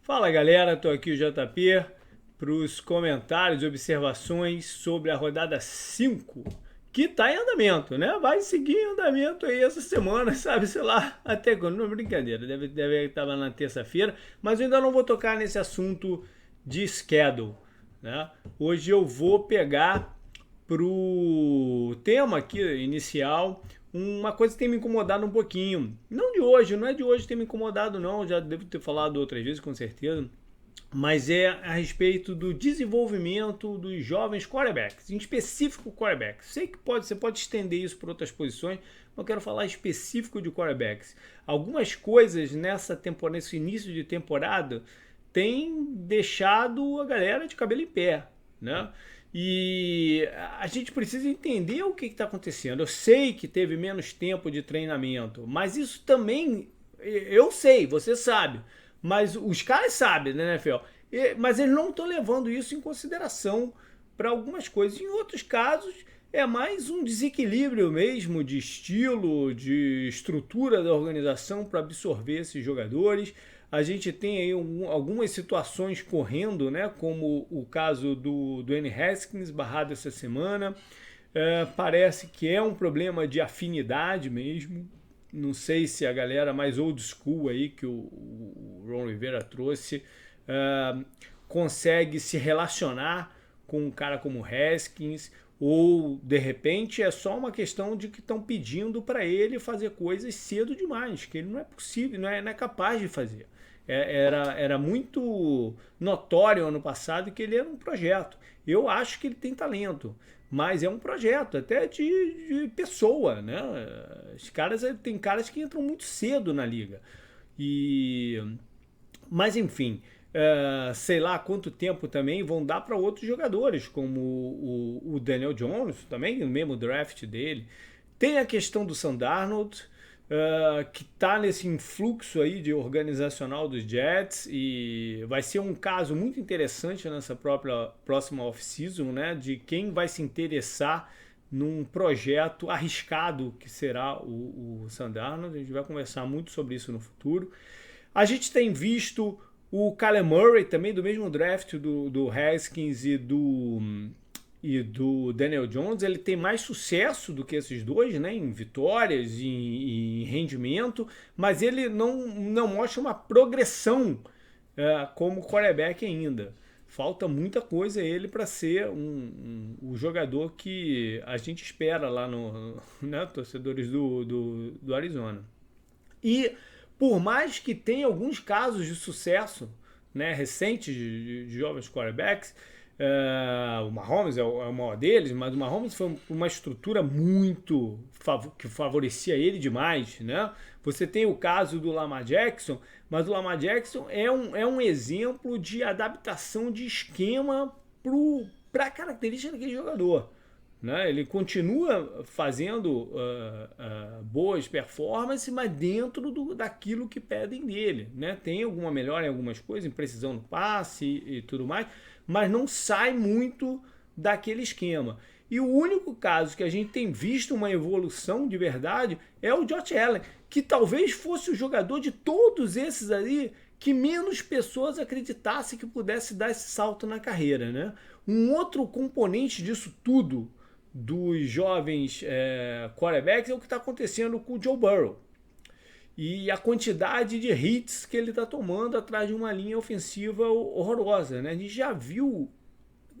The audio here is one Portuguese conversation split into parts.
Fala galera, tô aqui o JP para os comentários e observações sobre a rodada 5, que tá em andamento, né? Vai seguir em andamento aí essa semana, sabe? Sei lá, até quando. Não, brincadeira, deve estar na terça-feira, mas eu ainda não vou tocar nesse assunto de schedule, né? Hoje eu vou pegar pro tema aqui inicial uma coisa que tem me incomodado um pouquinho. Não de hoje, não é de hoje que tem me incomodado, não. Já devo ter falado outras vezes, com certeza. Mas é a respeito do desenvolvimento dos jovens quarterbacks, em específico quarterbacks. Sei que você pode estender isso para outras posições, mas eu quero falar específico de quarterbacks. Algumas coisas nessa temporada, nesse início de temporada, têm deixado a galera de cabelo em pé, né? E a gente precisa entender o que está acontecendo. Eu sei que teve menos tempo de treinamento, mas isso também eu sei, você sabe. Mas os caras sabem, né, NFL? Mas eles não estão levando isso em consideração para algumas coisas. Em outros casos, é mais um desequilíbrio mesmo de estilo, de estrutura da organização para absorver esses jogadores. A gente tem aí algumas situações correndo, né? Como o caso do Dwayne Haskins, barrado essa semana. Parece que é um problema de afinidade mesmo. Não sei se a galera mais old school aí que o Ron Rivera trouxe consegue se relacionar com um cara como Haskins, ou de repente é só uma questão de que estão pedindo para ele fazer coisas cedo demais, que ele não é possível, não é capaz de fazer. Era muito notório ano passado que ele era um projeto. Eu acho que ele tem talento, mas é um projeto até de pessoa, né? Tem caras que entram muito cedo na liga. E mas enfim, sei lá quanto tempo também vão dar para outros jogadores, como o Daniel Jones, também no mesmo draft dele. Tem a questão do Sam Darnold, que está nesse influxo aí de organizacional dos Jets, e vai ser um caso muito interessante nessa próxima off-season, né, de quem vai se interessar num projeto arriscado que será o Sam Darnold. A gente vai conversar muito sobre isso no futuro. A gente tem visto o Kyler Murray também do mesmo draft do Haskins e do Daniel Jones. Ele tem mais sucesso do que esses dois, né, em vitórias e em rendimento, mas ele não mostra uma progressão como quarterback ainda. Falta muita coisa ele para ser o jogador que a gente espera lá no né, torcedores do Arizona. E por mais que tenha alguns casos de sucesso, né, recentes de jovens quarterbacks, o Mahomes é o maior deles, mas o Mahomes foi uma estrutura muito que favorecia ele demais, né? Você tem o caso do Lamar Jackson, mas o Lamar Jackson é um exemplo de adaptação de esquema para a característica daquele jogador. Né? Ele continua fazendo boas performances, mas dentro daquilo que pedem dele. Né? Tem alguma melhora em algumas coisas, em precisão no passe e tudo mais, mas não sai muito daquele esquema. E o único caso que a gente tem visto uma evolução de verdade é o Josh Allen, que talvez fosse o jogador de todos esses ali que menos pessoas acreditassem que pudesse dar esse salto na carreira. Né? Um outro componente disso tudo dos jovens quarterbacks é o que está acontecendo com o Joe Burrow. E a quantidade de hits que ele está tomando atrás de uma linha ofensiva horrorosa. Né? A gente já viu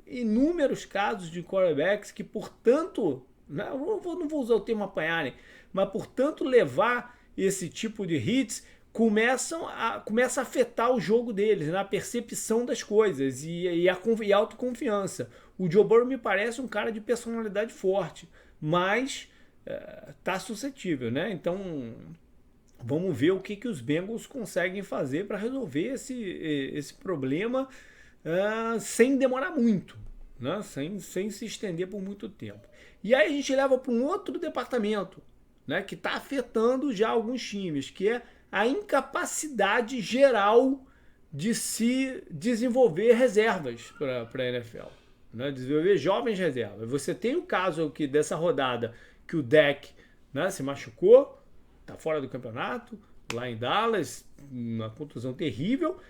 inúmeros casos de quarterbacks que, portanto, né, não vou usar o termo apanharem, mas portanto levar esse tipo de hits começa a afetar o jogo deles, né? A percepção das coisas e a autoconfiança. O Joe Burrow me parece um cara de personalidade forte, mas tá suscetível, né? Então vamos ver o que os Bengals conseguem fazer para resolver esse problema sem demorar muito, né? Sem se estender por muito tempo. E aí a gente leva para um outro departamento, né, que está afetando já alguns times, que é a incapacidade geral de se desenvolver reservas para a NFL. Né, desenvolver jovens reservas. Você tem o caso aqui dessa rodada que o Dak, né, se machucou, está fora do campeonato, lá em Dallas, uma contusão terrível.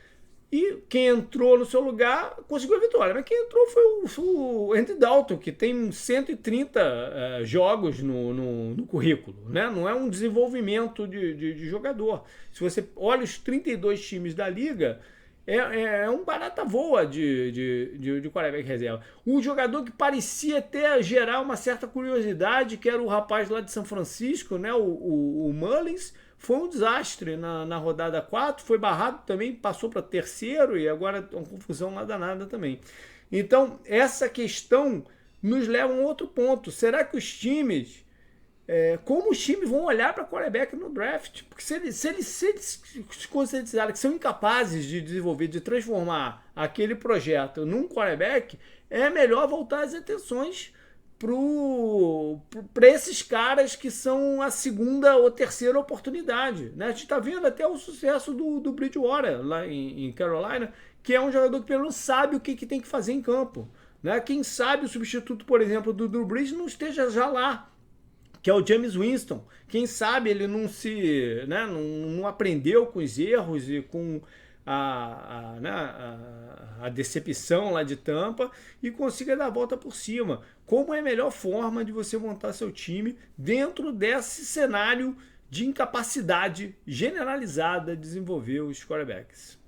E quem entrou no seu lugar conseguiu a vitória. Mas quem entrou foi o Andy Dalton, que tem 130 jogos no currículo. Né? Não é um desenvolvimento de jogador. Se você olha os 32 times da liga, é um barata voa de quarterback reserva. O jogador que parecia até gerar uma certa curiosidade, que era o rapaz lá de São Francisco, né? o Mullins, foi um desastre na rodada 4, foi barrado também, passou para terceiro e agora uma confusão lá danada também. Então, essa questão nos leva a um outro ponto. Será que os times, como os times vão olhar para quarterback no draft? Porque se eles conscientizarem que são incapazes de desenvolver, de transformar aquele projeto num quarterback, é melhor voltar as atenções para esses caras que são a segunda ou terceira oportunidade. Né? A gente está vendo até o sucesso do Bridgewater lá em Carolina, que é um jogador que pelo menos sabe o que tem que fazer em campo. Né? Quem sabe o substituto, por exemplo, do Drew Brees não esteja já lá, que é o James Winston. Quem sabe ele não aprendeu com os erros e com a decepção lá de Tampa e consiga dar a volta por cima. Como é a melhor forma de você montar seu time dentro desse cenário de incapacidade generalizada de desenvolver os quarterbacks?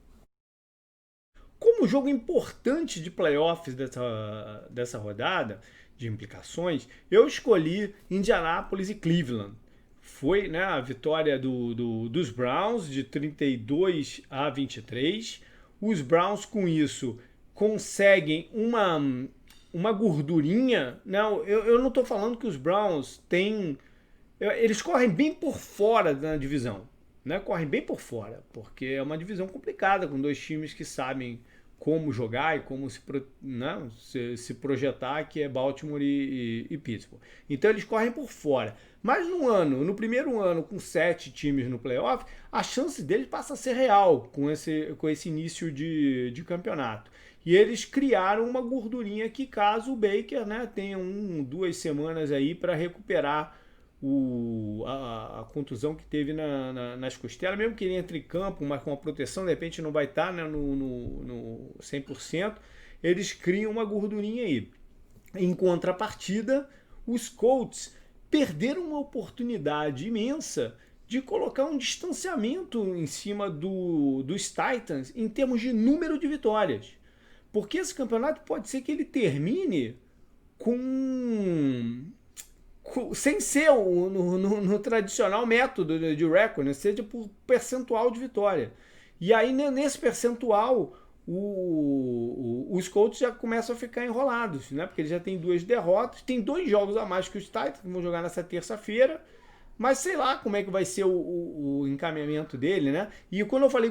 Como jogo importante de playoffs dessa rodada, de implicações, eu escolhi Indianapolis e Cleveland. Foi, né, a vitória dos Browns de 32-23. Os Browns, com isso, conseguem uma gordurinha. Não, eu não estou falando que os Browns têm... Eles correm bem por fora da divisão. Né? Correm bem por fora, porque é uma divisão complicada, com dois times que sabem como jogar e como se projetar, que é Baltimore e Pittsburgh. Então eles correm por fora. Mas no primeiro ano, com 7 times no playoff, a chance deles passa a ser real com esse início de campeonato. E eles criaram uma gordurinha que, caso o Baker, né, tenha 2 semanas aí para recuperar a contusão que teve nas costelas, mesmo que ele entre em campo, mas com a proteção, de repente não vai estar, né, no 100%, eles criam uma gordurinha aí. Em contrapartida, os Colts perderam uma oportunidade imensa de colocar um distanciamento em cima dos Titans em termos de número de vitórias. Porque esse campeonato pode ser que ele termine sem ser no tradicional método de recorde, né? Seja por percentual de vitória. E aí, nesse percentual, os Colts já começam a ficar enrolados, né? Porque eles já têm 2 derrotas, tem 2 jogos a mais que os Titans, que vão jogar nessa terça-feira, mas sei lá como é que vai ser o encaminhamento dele, né? E quando eu falei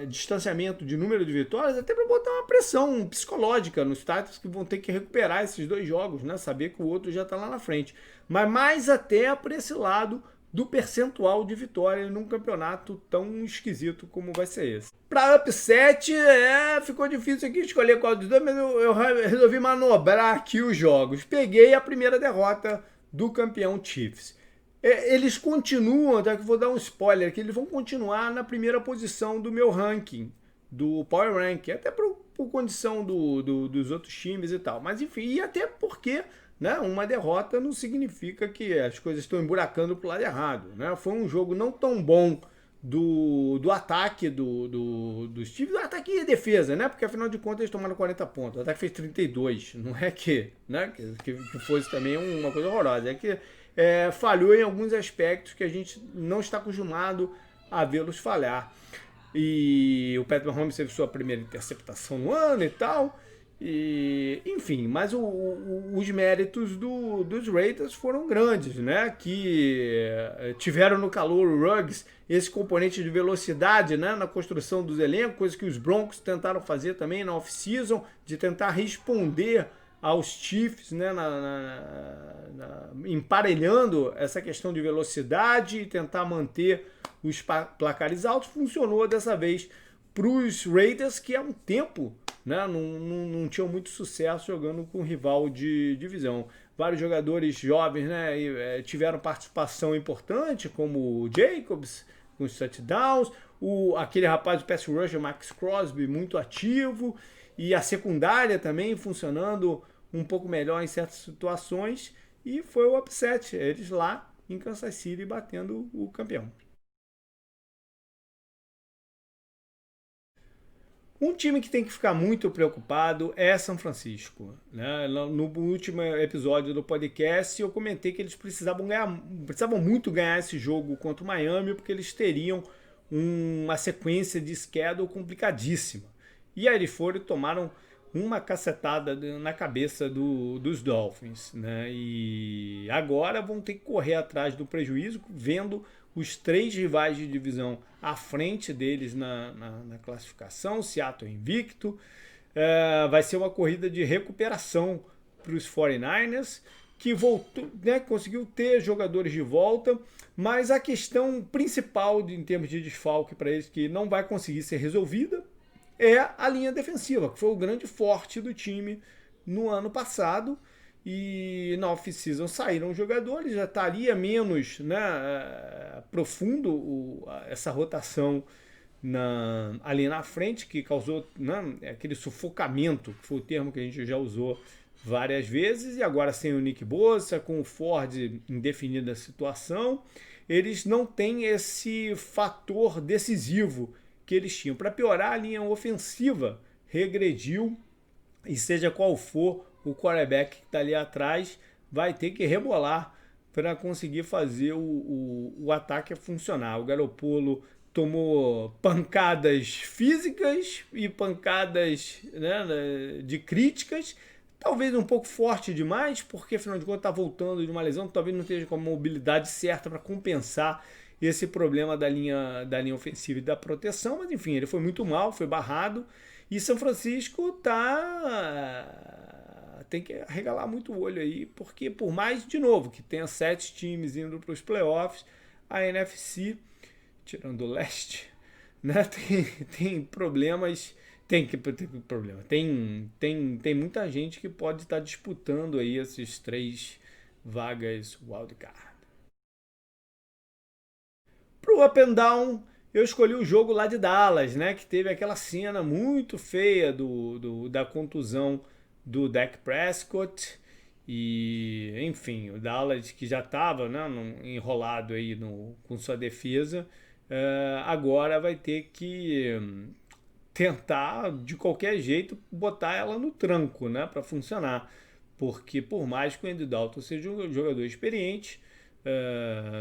distanciamento de número de vitórias, até para botar uma pressão psicológica nos Titans, que vão ter que recuperar esses 2 jogos, né? Saber que o outro já está lá na frente. Mas mais até para esse lado do percentual de vitória num campeonato tão esquisito como vai ser esse. Para upset, ficou difícil aqui escolher qual dos dois, mas eu resolvi manobrar aqui os jogos. Peguei a primeira derrota do campeão Chiefs. Eles continuam, tá? Que vou dar um spoiler, que eles vão continuar na primeira posição do meu ranking, do Power Rank, até por condição dos outros times e tal. Mas enfim, e até porque, né, uma derrota não significa que as coisas estão emburacando para o lado errado. Né? Foi um jogo não tão bom do ataque dos Chiefs, do ataque e defesa, né? Porque afinal de contas eles tomaram 40 pontos, o ataque fez 32, não é que fosse também uma coisa horrorosa, é que falhou em alguns aspectos que a gente não está acostumado a vê-los falhar. E o Patrick Mahomes teve sua primeira interceptação no ano e tal. E, enfim, mas os méritos dos Raiders foram grandes, né? Que tiveram no calor o Ruggs esse componente de velocidade, né? Na construção dos elencos, coisa que os Broncos tentaram fazer também na off-season, de tentar responder aos Chiefs, né? Emparelhando essa questão de velocidade e tentar manter os placares altos. Funcionou dessa vez para os Raiders, que há um tempo, né, não tinham muito sucesso jogando com rival de divisão. Vários jogadores jovens, né, tiveram participação importante, como o Jacobs, com os touchdowns. aquele rapaz do pass rusher, Max Crosby, muito ativo, e a secundária também funcionando um pouco melhor em certas situações, e foi o upset, eles lá em Kansas City batendo o campeão. Um time que tem que ficar muito preocupado é São Francisco. Né? No último episódio do podcast, eu comentei que eles precisavam muito ganhar esse jogo contra o Miami, porque eles teriam uma sequência de schedule complicadíssima. E aí eles foram e tomaram uma cacetada na cabeça dos Dolphins. Né? E agora vão ter que correr atrás do prejuízo, vendo os 3 rivais de divisão à frente deles na classificação, Seattle invicto. Vai ser uma corrida de recuperação para os 49ers, que voltou, né, conseguiu ter jogadores de volta, mas a questão principal em termos de desfalque para eles, que não vai conseguir ser resolvida, é a linha defensiva, que foi o grande forte do time no ano passado. E na off-season saíram jogadores, já estaria menos, né, profundo essa rotação ali na frente, que causou, né, aquele sufocamento, que foi o termo que a gente já usou várias vezes, e agora sem o Nick Bosa, com o Ford em definida situação, eles não têm esse fator decisivo que eles tinham. Para piorar, a linha ofensiva regrediu, e seja qual for o quarterback que está ali atrás, vai ter que rebolar para conseguir fazer o ataque funcionar. O Garoppolo tomou pancadas físicas e pancadas, né, de críticas, talvez um pouco forte demais, porque afinal de contas está voltando de uma lesão, talvez não esteja com a mobilidade certa para compensar esse problema da linha ofensiva e da proteção, mas enfim, ele foi muito mal, foi barrado, e São Francisco tem que arregalar muito o olho aí, porque por mais, de novo, que tenha 7 times indo para os playoffs, a NFC, tirando o leste, né, tem problemas, tem problema, tem muita gente que pode estar disputando aí esses 3 vagas wildcard. Pro Up and Down, eu escolhi o jogo lá de Dallas, né? Que teve aquela cena muito feia da contusão do Dak Prescott. E, enfim, o Dallas que já estava, né, enrolado aí com sua defesa, agora vai ter que tentar, de qualquer jeito, botar ela no tranco, né? Para funcionar. Porque por mais que o Andy Dalton seja um jogador experiente,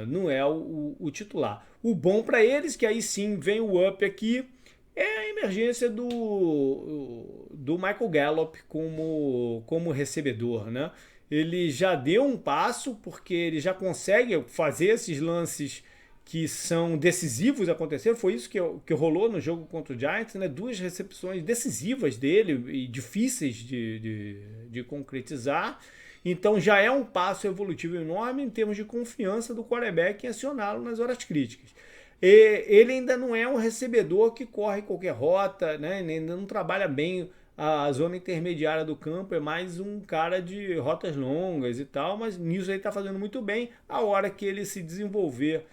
não é o titular. O bom para eles, que aí sim vem o up aqui, é a emergência do Michael Gallup como recebedor, né? Ele já deu um passo, porque ele já consegue fazer esses lances que são decisivos acontecer. Foi isso que rolou no jogo contra o Giants, né? 2 recepções decisivas dele e difíceis de concretizar. Então já é um passo evolutivo enorme em termos de confiança do quarterback em acioná-lo nas horas críticas. E ele ainda não é um recebedor que corre qualquer rota, né? Ainda não trabalha bem a zona intermediária do campo, é mais um cara de rotas longas e tal, mas nisso ele está fazendo muito bem. A hora que ele se desenvolver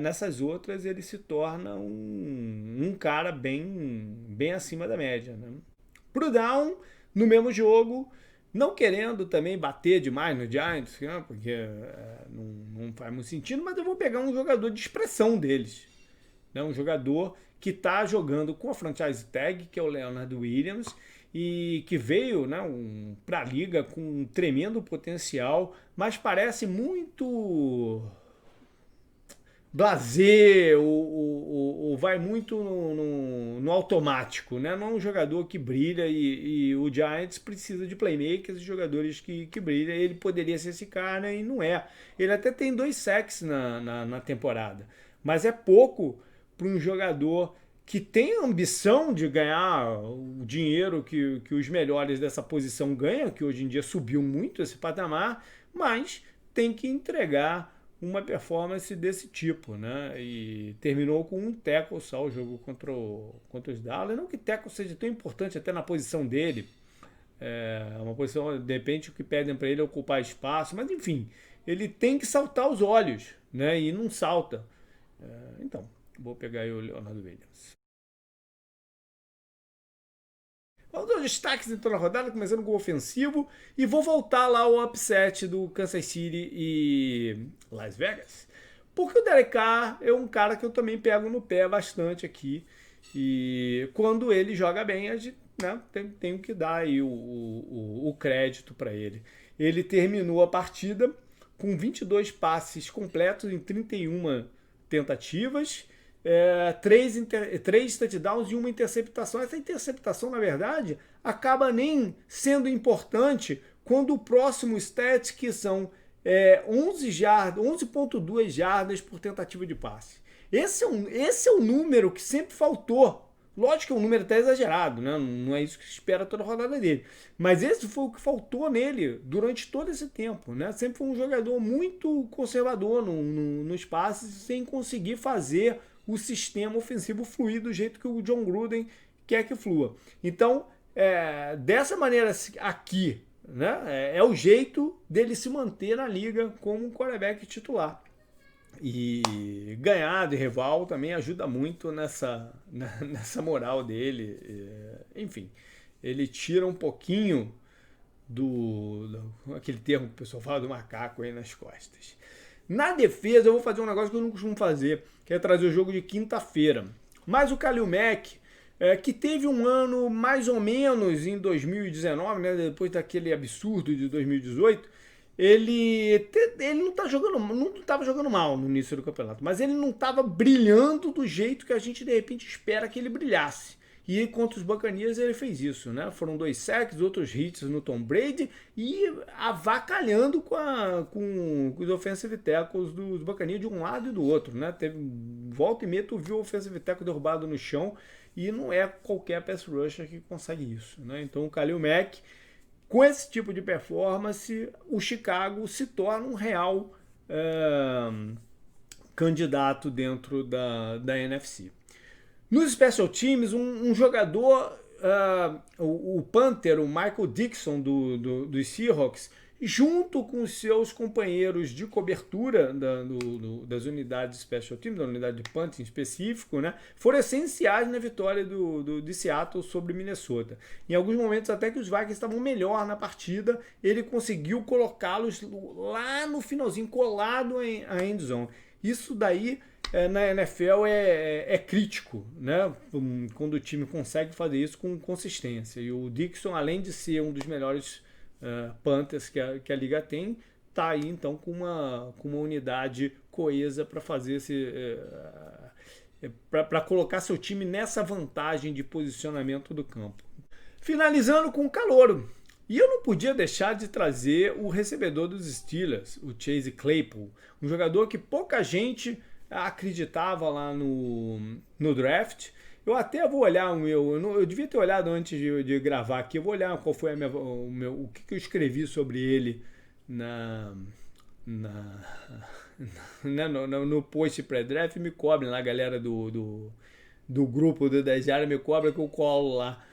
nessas outras, ele se torna um cara bem acima da média. Né? Pro Down, no mesmo jogo, não querendo também bater demais no Giants, né, porque não faz muito sentido, mas eu vou pegar um jogador de expressão deles. Né, um jogador que está jogando com a franchise tag, que é o Leonard Williams, e que veio, né, para a liga com um tremendo potencial, mas parece muito blasé, ou vai muito no automático, né? Não é um jogador que brilha, e o Giants precisa de playmakers, jogadores que brilham. Ele poderia ser esse cara e não é. Ele até tem 2 sacks na temporada, mas é pouco para um jogador que tem a ambição de ganhar o dinheiro que os melhores dessa posição ganham, que hoje em dia subiu muito esse patamar, mas tem que entregar uma performance desse tipo, né? E terminou com um tackle só o jogo contra os Dallas. Não que tackle seja tão importante até na posição dele. É uma posição, de repente, o que pedem para ele é ocupar espaço, mas enfim, ele tem que saltar os olhos, né? E não salta. Então, Vou pegar aí o Leonard Williams. Vamos dar os destaques então na rodada, começando com o ofensivo. E vou voltar lá ao upset do Kansas City e Las Vegas. Porque o Derek Carr é um cara que eu também pego no pé bastante aqui. E quando ele joga bem, a gente, né, tenho que dar aí o crédito para ele. Ele terminou a partida com 22 passes completos em 31 tentativas, três touchdowns e uma interceptação. Essa interceptação, na verdade, acaba nem sendo importante quando o próximo stat, que são 11,2 jardas por tentativa de passe. Esse é um número que sempre faltou. Lógico que é um número até exagerado, né? Não é isso que se espera toda a rodada dele. Mas esse foi o que faltou nele durante todo esse tempo, né? Sempre foi um jogador muito conservador nos passes, sem conseguir fazer o sistema ofensivo fluir do jeito que o John Gruden quer que flua. Então, dessa maneira aqui, né? É o jeito dele se manter na liga como um quarterback titular. E ganhar de rival também ajuda muito nessa moral dele. Enfim, ele tira um pouquinho aquele termo que o pessoal fala do macaco aí nas costas. Na defesa, eu vou fazer um negócio que eu não costumo fazer, que é trazer o jogo de quinta-feira. Mas o Khalil Mack, que teve um ano mais ou menos em 2019, né, depois daquele absurdo de 2018, ele não estava jogando mal no início do campeonato, mas ele não estava brilhando do jeito que a gente de repente espera que ele brilhasse. E contra os Buccaneers ele fez isso, né? Foram 2 sacks, outros hits no Tom Brady e avacalhando com os offensive tackles dos Buccaneers de um lado e do outro, né? Teve volta e meia, tu viu o offensive tackle derrubado no chão e não é qualquer pass rusher que consegue isso, né? Então o Khalil Mack, com esse tipo de performance, o Chicago se torna um real candidato dentro da NFC. Nos special teams, um jogador, o Panther, o Michael Dixon dos Seahawks, junto com os seus companheiros de cobertura das unidades special teams, da unidade de punt em específico, né, foram essenciais na vitória de Seattle sobre Minnesota. Em alguns momentos, até que os Vikings estavam melhor na partida, ele conseguiu colocá-los lá no finalzinho, colado à end zone. Isso daí na NFL é crítico, né? Quando o time consegue fazer isso com consistência. E o Dixon, além de ser um dos melhores Panthers que a liga tem, tá aí então com uma unidade coesa para fazer para colocar seu time nessa vantagem de posicionamento do campo. Finalizando com o calouro. E eu não podia deixar de trazer o recebedor dos Steelers, o Chase Claypool, um jogador que pouca gente acreditava lá no draft. Eu até vou olhar eu devia ter olhado antes de gravar aqui. Eu vou olhar qual foi o que eu escrevi sobre ele no post pré-draft. Me cobrem lá, a galera do grupo do 10 Jardas, me cobra que eu colo lá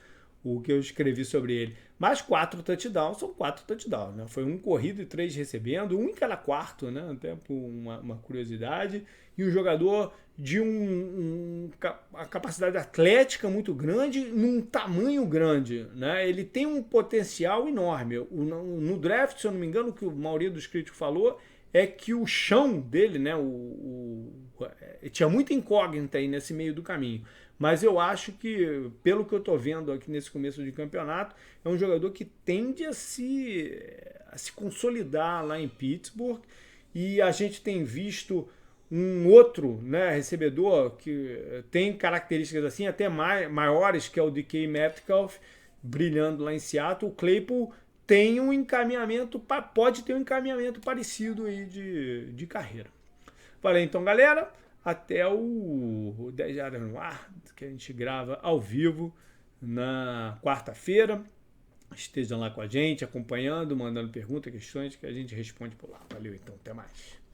o que eu escrevi sobre ele. Mas 4 touchdowns são 4 touchdowns, né? Foi um corrido e 3 recebendo, um em cada quarto, né? Até por uma curiosidade. E um jogador de uma capacidade atlética muito grande, num tamanho grande, né? Ele tem um potencial enorme. No draft, se eu não me engano, o que a maioria dos críticos falou é que o chão dele, né? Tinha muita incógnita aí nesse meio do caminho. Mas eu acho que, pelo que eu estou vendo aqui nesse começo de campeonato, é um jogador que tende a se consolidar lá em Pittsburgh. E a gente tem visto um outro, né, recebedor que tem características assim até maiores, que é o DK Metcalf, brilhando lá em Seattle. O Claypool tem um encaminhamento, pode ter um encaminhamento parecido aí de carreira. Falei então, galera. Até o 10 Jardas no ar, que a gente grava ao vivo na quarta-feira. Estejam lá com a gente, acompanhando, mandando perguntas, questões, que a gente responde por lá. Valeu, então, até mais.